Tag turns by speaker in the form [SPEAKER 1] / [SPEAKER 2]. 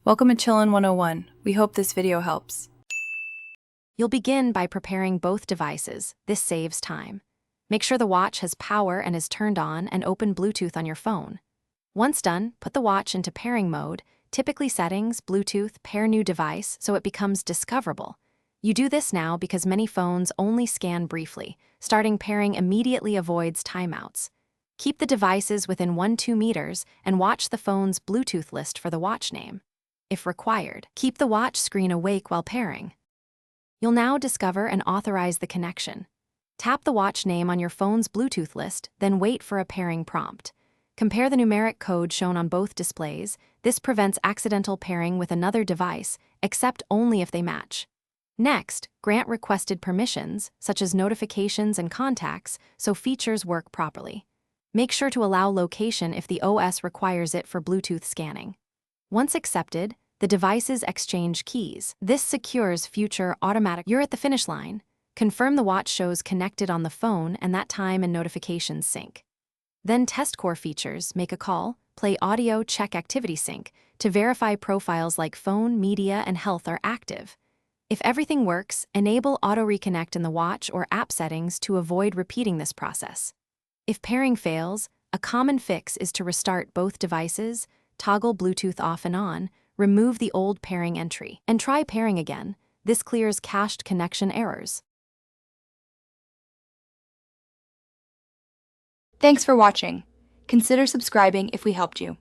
[SPEAKER 1] Welcome to Chillin' 101. We hope this video helps.
[SPEAKER 2] You'll begin by preparing both devices. This saves time. Make sure the watch has power and is turned on, and open Bluetooth on your phone. Once done, put the watch into pairing mode, typically settings, Bluetooth, pair new device, so it becomes discoverable. You do this now because many phones only scan briefly. Starting pairing immediately avoids timeouts. Keep the devices within 1-2 meters and watch the phone's Bluetooth list for the watch name. If required, keep the watch screen awake while pairing. You'll now discover and authorize the connection. Tap the watch name on your phone's Bluetooth list, then wait for a pairing prompt. Compare the numeric code shown on both displays. This prevents accidental pairing with another device, except only if they match. Next, grant requested permissions, such as notifications and contacts, so features work properly. Make sure to allow location if the OS requires it for Bluetooth scanning. Once accepted, the devices exchange keys. This secures future automatic. You're at the finish line. Confirm the watch shows connected on the phone and that time and notifications sync. Then test core features, make a call, play audio, check activity sync to verify profiles like phone, media, and health are active. If everything works, enable auto reconnect in the watch or app settings to avoid repeating this process. If pairing fails, a common fix is to restart both devices, toggle Bluetooth off and on, remove the old pairing entry, and try pairing again. This clears cached connection errors.
[SPEAKER 3] Thanks for watching. Consider subscribing if we helped you.